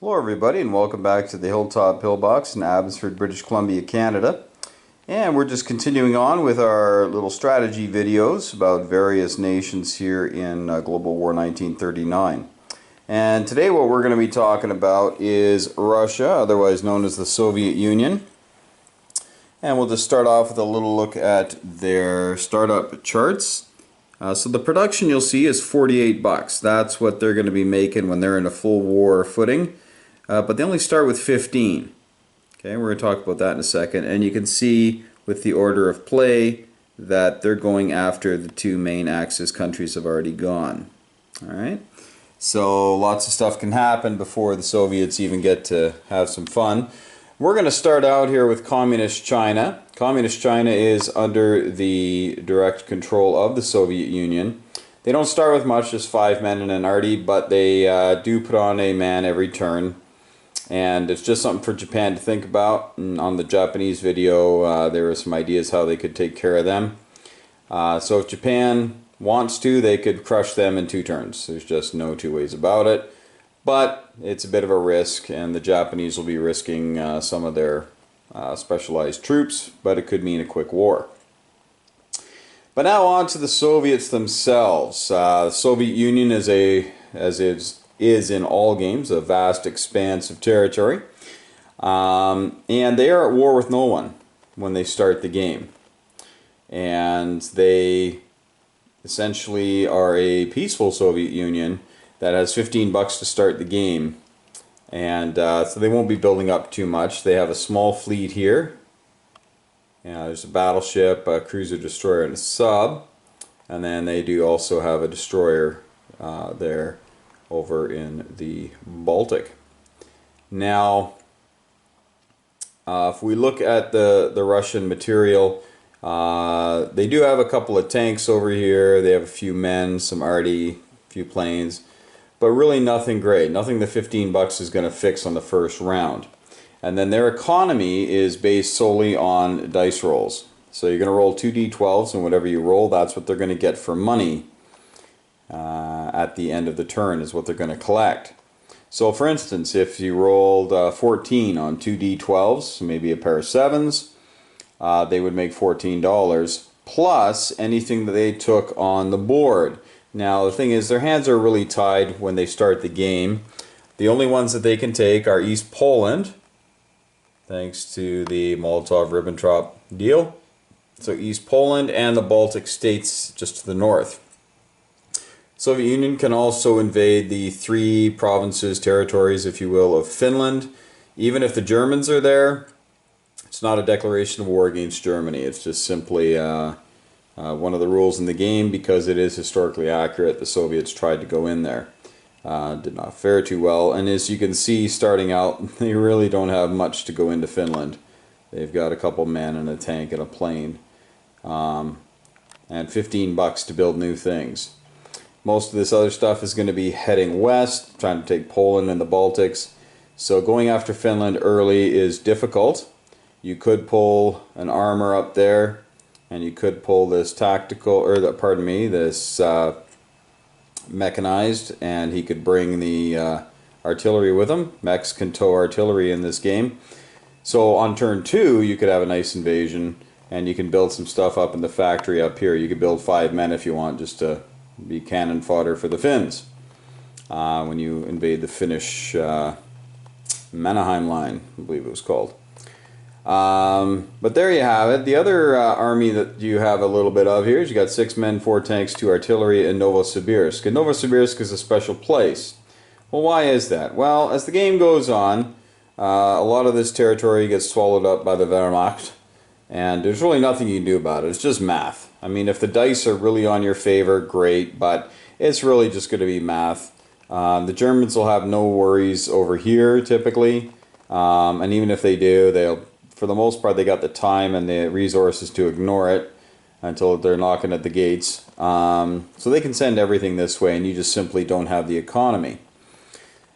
Hello everybody and welcome back to the Hilltop Pillbox in Abbotsford, British Columbia, Canada. And we're just continuing on with our little strategy videos about various nations here in Global War 1939. And today what we're going to be talking about is Russia, otherwise known as the Soviet Union. And we'll just start off with a little look at their startup charts. So the production you'll see is $48. That's what they're going to be making when they're in a full war footing. But they only start with 15. Okay, we're going to talk about that in a second. And you can see with the order of play that they're going after the two main Axis countries have already gone. Alright, so lots of stuff can happen before the Soviets even get to have some fun. We're going to start out here with Communist China. Communist China is under the direct control of the Soviet Union. They don't start with much, just 5 men and an arty, but they do put on a man every turn. And it's just something for Japan to think about. And on the Japanese video, there were some ideas how they could take care of them. So if Japan wants to, they could crush them in 2 turns. There's just no 2 ways about it. But it's a bit of a risk, and the Japanese will be risking some of their specialized troops, but it could mean a quick war. But now on to the Soviets themselves. The Soviet Union is is in all games a vast expanse of territory, and they are at war with no one when they start the game, and they essentially are a peaceful Soviet Union that has $15 to start the game, and so they won't be building up too much. They have a small fleet here. There's a battleship, a cruiser destroyer, and a sub, and then they do also have a destroyer there over in the Baltic. Now, if we look at the Russian material, they do have a couple of tanks over here. They have a few men, some arty, a few planes, but really nothing great. Nothing the $15 is going to fix on the first round. And then their economy is based solely on dice rolls. So you're going to roll 2d12s, and whatever you roll, that's what they're going to get for money. At the end of the turn is what they're going to collect. So for instance, if you rolled 14 on 2d12s, maybe a pair of 7s, they would make $14 plus anything that they took on the board. Now the thing is, their hands are really tied when they start the game. The only ones that they can take are East Poland, thanks to the Molotov-Ribbentrop deal. So East Poland and the Baltic states just to the north. Soviet Union can also invade the 3 provinces, territories, if you will, of Finland. Even if the Germans are there, it's not a declaration of war against Germany. It's just simply one of the rules in the game, because it is historically accurate. The Soviets tried to go in there. Did not fare too well. And as you can see, starting out, they really don't have much to go into Finland. They've got a couple men and a tank and a plane. And $15 to build new things. Most of this other stuff is going to be heading west, trying to take Poland and the Baltics. So going after Finland early is difficult. You could pull an armor up there, and you could pull this tactical, or pardon me, this mechanized, and he could bring the artillery with him. Mechs can tow artillery in this game. So on turn 2, you could have a nice invasion, and you can build some stuff up in the factory up here. You could build 5 men if you want, just to be cannon fodder for the Finns when you invade the Finnish Mannerheim line, I believe it was called. But there you have it. The other army that you have a little bit of here is you got 6 men, 4 tanks, 2 artillery, and Novosibirsk. And Novosibirsk is a special place. Well, why is that? Well, as the game goes on, a lot of this territory gets swallowed up by the Wehrmacht, and there's really nothing you can do about it. It's just math. I mean, if the dice are really on your favor, great, but it's really just going to be math. The Germans will have no worries over here, typically, and even if they do, they'll, for the most part, they got the time and the resources to ignore it until they're knocking at the gates. So they can send everything this way, and you just simply don't have the economy.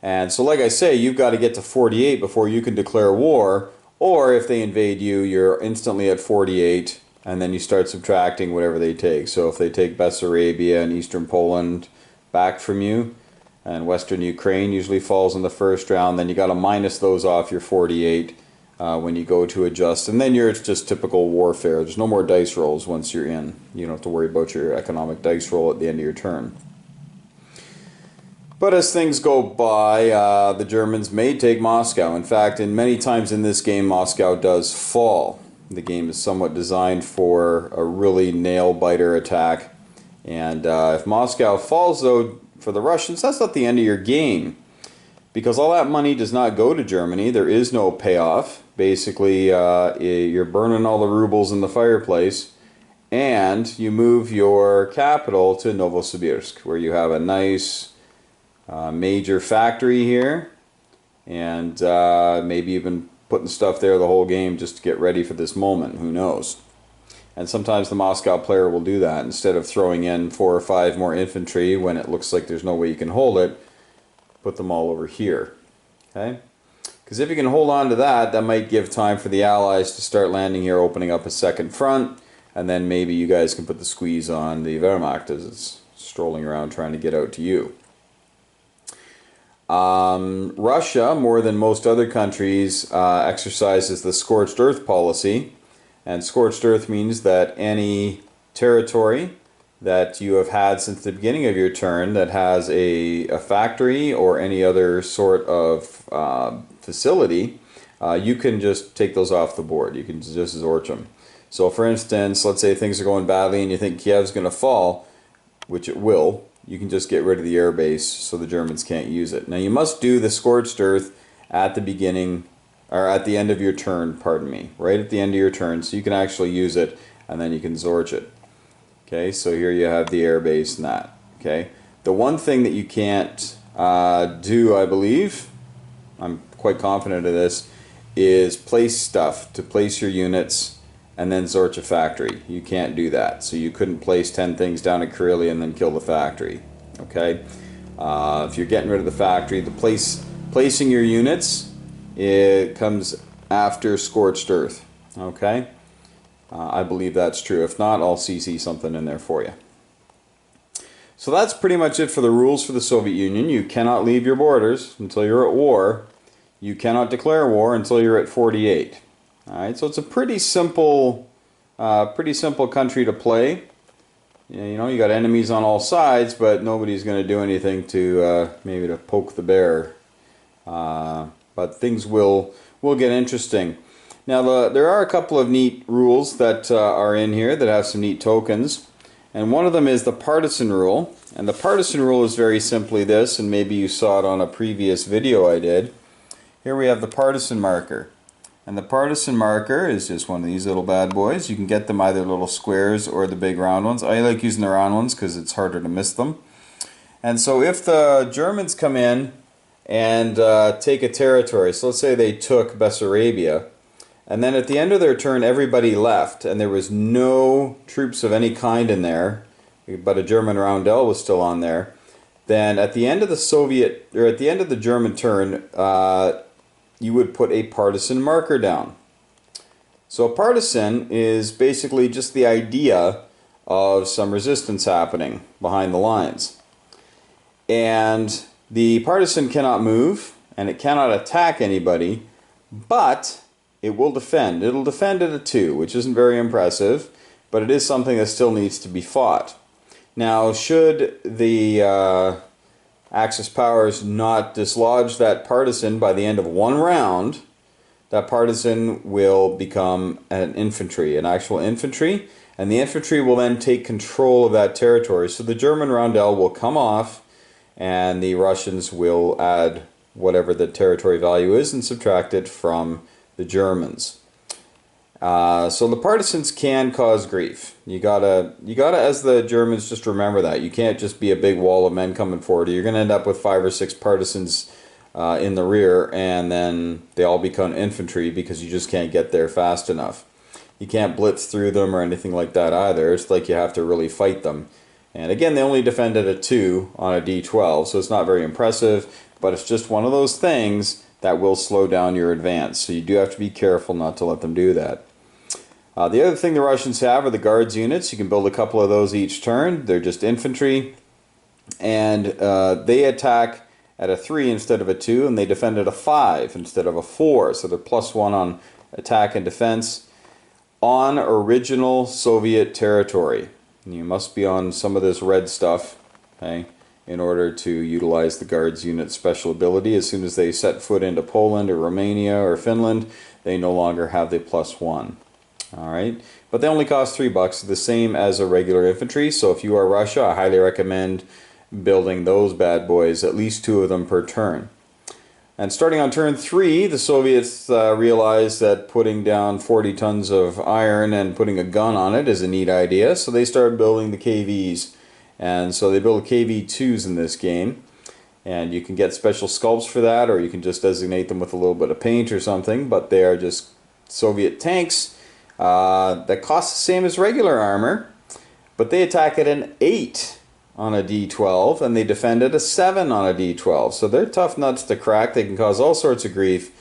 And so, like I say, you've got to get to 48 before you can declare war, or if they invade you, you're instantly at 48, and then you start subtracting whatever they take. So if they take Bessarabia and eastern Poland back from you, and Western Ukraine usually falls in the first round. Then you got to minus those off your 48 when you go to adjust, and then it's just typical warfare. There's no more dice rolls once you're in. You don't have to worry about your economic dice roll at the end of your turn. But as things go by, the Germans may take Moscow. In fact, many times in this game, Moscow does fall. The game is somewhat designed for a really nail-biter attack. And if Moscow falls, though, for the Russians, that's not the end of your game. Because all that money does not go to Germany. There is no payoff. Basically, you're burning all the rubles in the fireplace. And you move your capital to Novosibirsk, where you have a nice major factory here. And maybe even putting stuff there the whole game just to get ready for this moment. Who knows? And sometimes the Moscow player will do that. Instead of throwing in 4 or 5 more infantry when it looks like there's no way you can hold it, put them all over here. Okay? Because if you can hold on to that, that might give time for the Allies to start landing here, opening up a second front, and then maybe you guys can put the squeeze on the Wehrmacht as it's strolling around trying to get out to you. Russia, more than most other countries, exercises the scorched earth policy. And scorched earth means that any territory that you have had since the beginning of your turn that has a factory or any other sort of facility, you can just take those off the board. You can just zorch them. So for instance, let's say things are going badly and you think Kiev's going to fall, which it will. You can just get rid of the air base so the Germans can't use it. Now you must do the scorched earth at the beginning, or at the end of your turn, pardon me, right at the end of your turn, so you can actually use it and then you can zorch it. Okay, so here you have the air base and that. Okay, the one thing that you can't do, I believe, I'm quite confident of this, is place stuff to place your units and then zorch a factory. You can't do that. So you couldn't place 10 things down at Karelia and then kill the factory. Okay, if you're getting rid of the factory, placing your units, it comes after scorched earth. Okay, I believe that's true. If not, I'll CC something in there for you. So that's pretty much it for the rules for the Soviet Union. You cannot leave your borders until you're at war. You cannot declare war until you're at 48. All right, so it's a pretty simple country to play. You know, you got enemies on all sides, but nobody's going to do anything to maybe to poke the bear. But things will get interesting. Now, there are a couple of neat rules that are in here that have some neat tokens. And one of them is the partisan rule. And the partisan rule is very simply this, and maybe you saw it on a previous video I did. Here we have the partisan marker. And the partisan marker is just one of these little bad boys. You can get them either little squares or the big round ones. I like using the round ones because it's harder to miss them. And so if the Germans come in and take a territory, so let's say they took Bessarabia, and then at the end of their turn everybody left and there was no troops of any kind in there, but a German roundel was still on there, then at the end of the German turn, you would put a partisan marker down. So a partisan is basically just the idea of some resistance happening behind the lines. And the partisan cannot move and it cannot attack anybody, but it will defend. It'll defend at a 2, which isn't very impressive, but it is something that still needs to be fought. Now, should the Axis powers not dislodge that partisan by the end of 1 round, that partisan will become an actual infantry, and the infantry will then take control of that territory. So the German roundel will come off, and the Russians will add whatever the territory value is and subtract it from the Germans. So the partisans can cause grief. You gotta, as the Germans, just remember that. You can't just be a big wall of men coming forward. You're gonna end up with 5 or 6 partisans in the rear, and then they all become infantry because you just can't get there fast enough. You can't blitz through them or anything like that either. It's like you have to really fight them. And again, they only defend at a 2 on a D12, so it's not very impressive, but it's just one of those things that will slow down your advance. So you do have to be careful not to let them do that. The other thing the Russians have are the guards units. You can build a couple of those each turn. They're just infantry. And they attack at a 3 instead of a 2, and they defend at a 5 instead of a 4. So they're +1 on attack and defense on original Soviet territory. And you must be on some of this red stuff, okay, in order to utilize the Guards unit's special ability. As soon as they set foot into Poland or Romania or Finland, they no longer have the +1. Alright, but they only cost $3, the same as a regular infantry. So if you are Russia, I highly recommend building those bad boys, at least 2 of them per turn. And starting on turn 3, the Soviets realized that putting down 40 tons of iron and putting a gun on it is a neat idea, so they started building the KVs. And so they build KV-2s in this game, and you can get special sculpts for that, or you can just designate them with a little bit of paint or something, but they are just Soviet tanks that cost the same as regular armor, but they attack at an 8 on a D12, and they defend at a 7 on a D12. So they're tough nuts to crack. They can cause all sorts of grief,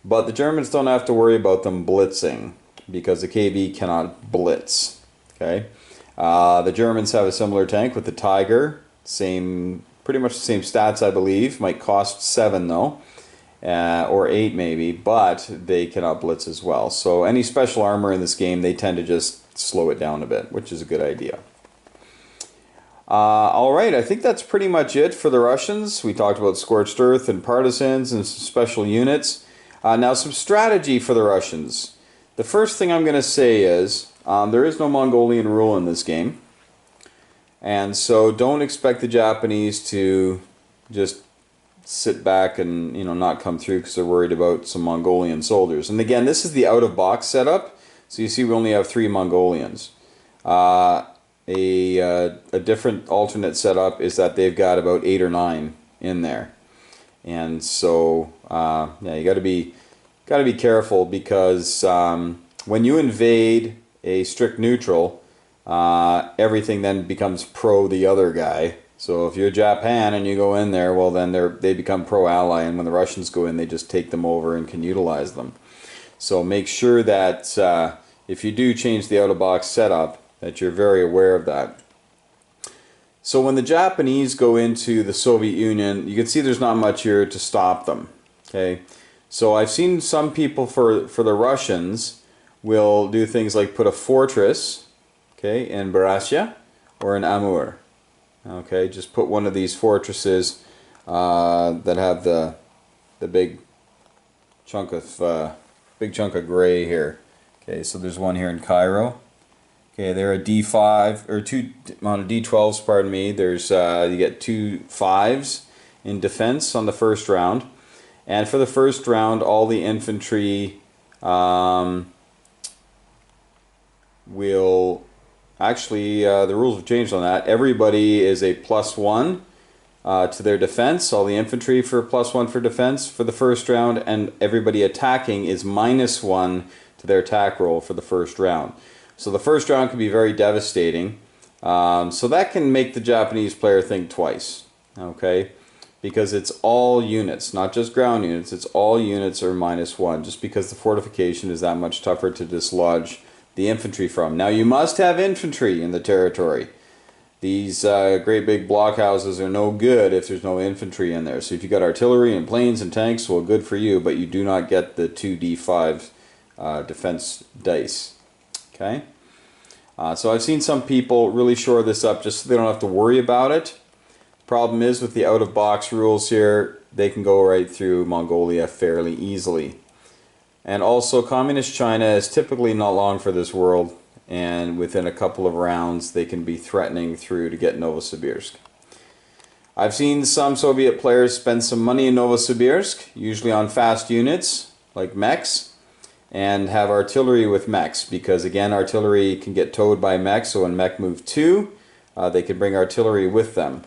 but the Germans don't have to worry about them blitzing, because the KV cannot blitz. Okay, the Germans have a similar tank with the Tiger, pretty much the same stats, I believe. Might cost 7 though, or 8 maybe, but they cannot blitz as well. So any special armor in this game, they tend to just slow it down a bit, which is a good idea. Alright, I think that's pretty much it for the Russians. We talked about Scorched Earth and Partisans and some special units. Now some strategy for the Russians. The first thing I'm going to say is there is no Mongolian rule in this game. And so don't expect the Japanese to just sit back and not come through because they're worried about some Mongolian soldiers. And again, this is the out-of-box setup. So you see we only have 3 Mongolians. A different alternate setup is that they've got about 8 or 9 in there, and so yeah, you got to be careful, because when you invade a strict neutral, everything then becomes pro the other guy. So if you're Japan and you go in there, well then they become pro ally, and when the Russians go in, they just take them over and can utilize them. So make sure that if you do change the out-of-box setup, that you're very aware of that. So when the Japanese go into the Soviet Union, you can see there's not much here to stop them. Okay, so I've seen some people for the Russians will do things like put a fortress, okay, in Buryatia or in Amur. Okay, just put one of these fortresses that have the big chunk of gray here. Okay, so there's one here in Cairo. Okay, they're a D5 or 2 on a D12s. Pardon me. There's you get 2 5s in defense on the first round, and for the first round, all the infantry will actually the rules have changed on that. Everybody is a +1 to their defense. All the infantry for +1 for defense for the first round, and everybody attacking is -1 to their attack roll for the first round. So the first round can be very devastating. So that can make the Japanese player think twice, okay? Because it's all units, not just ground units. It's all units are -1, just because the fortification is that much tougher to dislodge the infantry from. Now you must have infantry in the territory. These great big blockhouses are no good if there's no infantry in there. So if you got artillery and planes and tanks, well, good for you, but you do not get the 2d5 defense dice. Okay, so I've seen some people really shore this up just so they don't have to worry about it. Problem is, with the out-of-box rules here, they can go right through Mongolia fairly easily. And also, Communist China is typically not long for this world, and within a couple of rounds they can be threatening through to get Novosibirsk. I've seen some Soviet players spend some money in Novosibirsk, usually on fast units like mechs, and have artillery with mechs, because again, artillery can get towed by mechs, so when mech move 2, they can bring artillery with them.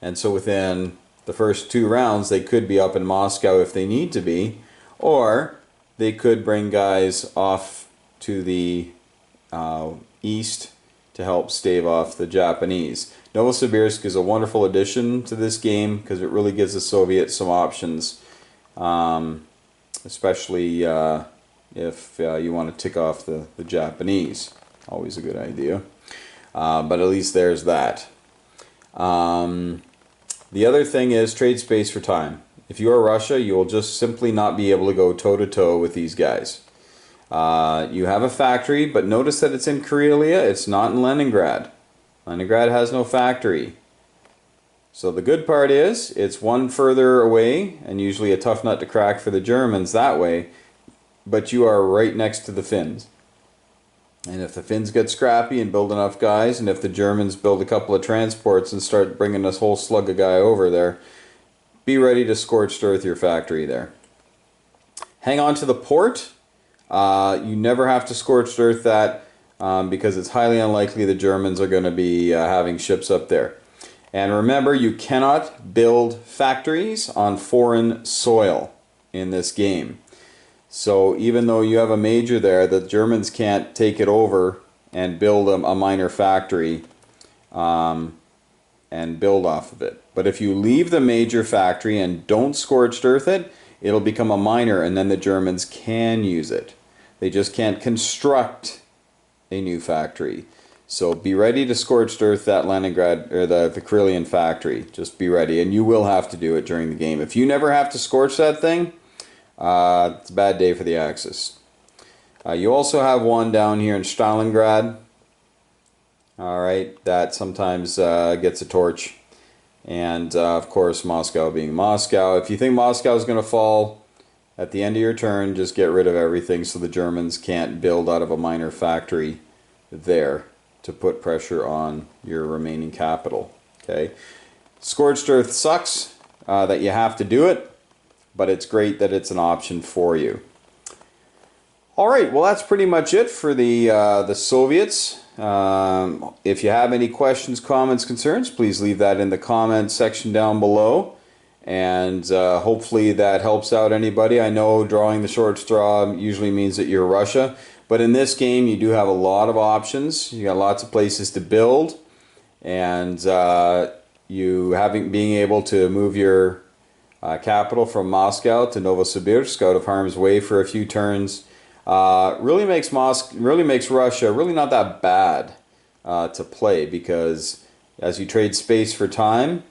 And so within the first 2 rounds, they could be up in Moscow if they need to be, or they could bring guys off to the east to help stave off the Japanese. Novosibirsk is a wonderful addition to this game because it really gives the Soviets some options. Especially if you want to tick off the Japanese. Always a good idea. But at least there's that. The other thing is trade space for time. If you are Russia, you will just simply not be able to go toe-to-toe with these guys. You have a factory, but notice that it's in Karelia, it's not in Leningrad. Leningrad has no factory. So the good part is, it's one further away, and usually a tough nut to crack for the Germans that way, but you are right next to the Finns. And if the Finns get scrappy and build enough guys, and if the Germans build a couple of transports and start bringing this whole slug of guy over there, be ready to scorched earth your factory there. Hang on to the port. You never have to scorched earth that because it's highly unlikely the Germans are going to be having ships up there. And remember, you cannot build factories on foreign soil in this game. So even though you have a major there, the Germans can't take it over and build a minor factory and build off of it. But if you leave the major factory and don't scorched earth it, it'll become a minor, and then the Germans can use it. They just can't construct a new factory. So be ready to scorched earth that Leningrad or the Karelian factory. Just be ready, and you will have to do it during the game. If you never have to scorch that thing, it's a bad day for the Axis. You also have one down here in Stalingrad. Alright, that sometimes gets a torch. And of course Moscow being Moscow. If you think Moscow is going to fall at the end of your turn, just get rid of everything so the Germans can't build out of a minor factory there to put pressure on your remaining capital. Okay, scorched earth sucks that you have to do it, but it's great that it's an option for you. All right, well that's pretty much it for the Soviets. If you have any questions, comments, concerns, please leave that in the comment section down below, and hopefully that helps out anybody. I know drawing the short straw usually means that you're Russia, but in this game you do have a lot of options. You got lots of places to build, and being able to move your capital from Moscow to Novosibirsk out of harm's way for a few turns really makes Russia really not that bad to play, because as you trade space for time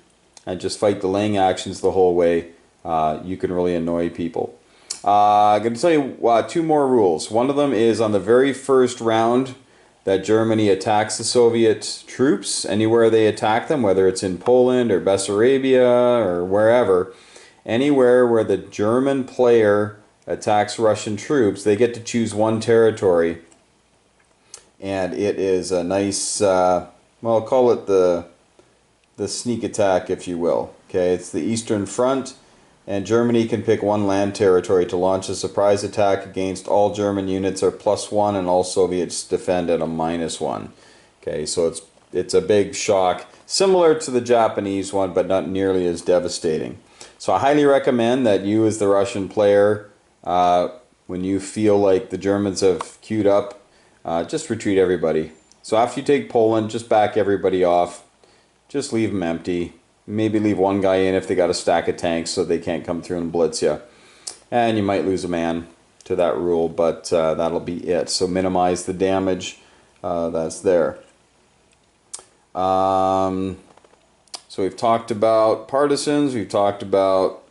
and just fight the laying actions the whole way, you can really annoy people. I'm going to tell you two more rules. One of them is on the very first round that Germany attacks the Soviet troops, anywhere they attack them, whether it's in Poland or Bessarabia or wherever, anywhere where the German player attacks Russian troops, they get to choose one territory, and it is a nice, well, call it the sneak attack, if you will. Okay, it's the Eastern Front, and Germany can pick one land territory to launch a surprise attack against. All German units are +1, and all Soviets defend at a -1. Okay, so it's a big shock, similar to the Japanese one, but not nearly as devastating. So I highly recommend that you, as the Russian player, when you feel like the Germans have queued up, just retreat everybody. So after you take Poland, just back everybody off. Just leave them empty. Maybe leave one guy in if they got a stack of tanks so they can't come through and blitz you. And you might lose a man to that rule, but that'll be it. So minimize the damage that's there. So we've talked about partisans, we've talked about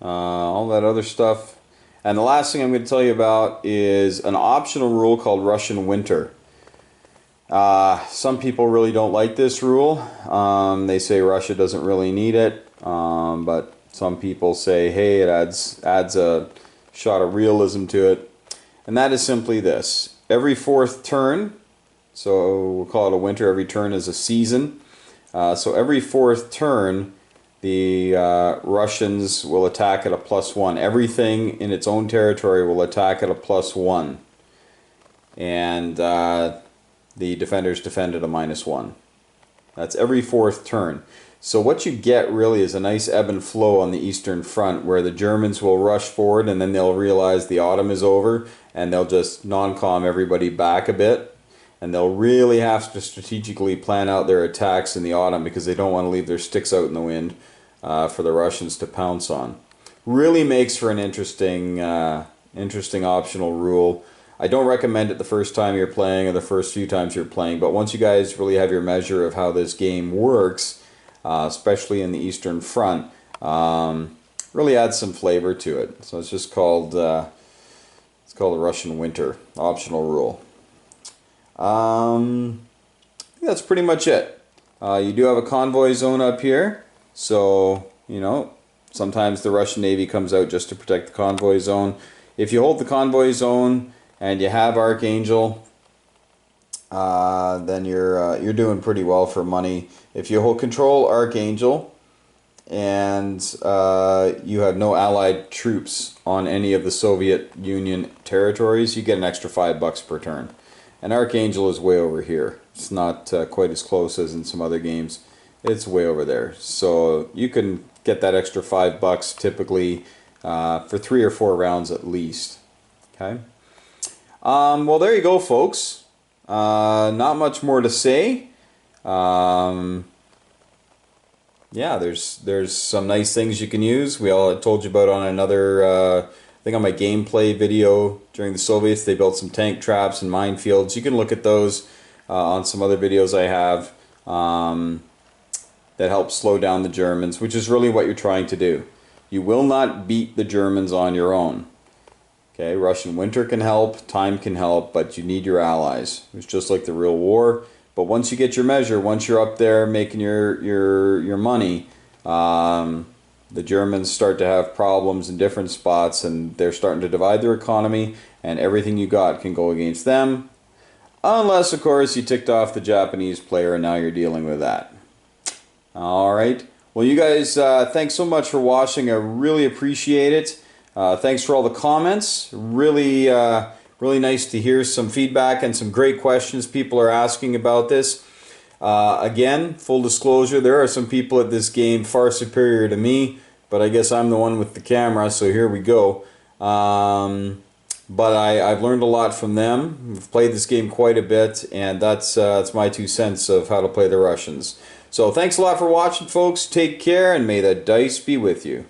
all that other stuff. And the last thing I'm going to tell you about is an optional rule called Russian Winter. Some people really don't like this rule. They say Russia doesn't really need it, but some people say, hey, it adds a shot of realism to it. And that is simply this. Every fourth turn, so we'll call it a winter, every turn is a season. So every fourth turn, the Russians will attack at a +1. Everything in its own territory will attack at a +1. And the defenders defend at a -1. That's every fourth turn. So what you get really is a nice ebb and flow on the Eastern Front, where the Germans will rush forward and then they'll realize the autumn is over and they'll just non-com everybody back a bit. And they'll really have to strategically plan out their attacks in the autumn, because they don't want to leave their sticks out in the wind for the Russians to pounce on. Really makes for an interesting optional rule. I don't recommend it the first time you're playing or the first few times you're playing, but once you guys really have your measure of how this game works, especially in the Eastern Front, really adds some flavor to it. So it's just called a Russian winter, optional rule. I think that's pretty much it. You do have a convoy zone up here, so you know sometimes the Russian Navy comes out just to protect the convoy zone. If you hold the convoy zone and you have Archangel, then you're doing pretty well for money. If you hold control Archangel and you have no allied troops on any of the Soviet Union territories, you get an extra $5 per turn. And Archangel is way over here. It's not quite as close as in some other games. It's way over there. So you can get that extra $5 typically for 3 or 4 rounds at least. Okay. Well, there you go, folks. Not much more to say. Yeah, there's some nice things you can use. I told you about on another, I think on my gameplay video during the Soviets, they built some tank traps and minefields. You can look at those on some other videos I have that help slow down the Germans, which is really what you're trying to do. You will not beat the Germans on your own. Okay, Russian winter can help, time can help, but you need your allies. It's just like the real war. But once you get your measure, once you're up there making your money, the Germans start to have problems in different spots, and they're starting to divide their economy, and everything you got can go against them. Unless, of course, you ticked off the Japanese player and now you're dealing with that. Alright. Well, you guys, thanks so much for watching. I really appreciate it. Thanks for all the comments. Really, really nice to hear some feedback and some great questions people are asking about this. Again, full disclosure, there are some people at this game far superior to me, but I guess I'm the one with the camera, so here we go. But I've learned a lot from them. We've played this game quite a bit, and that's my 2 cents of how to play the Russians. So thanks a lot for watching, folks. Take care, and may the dice be with you.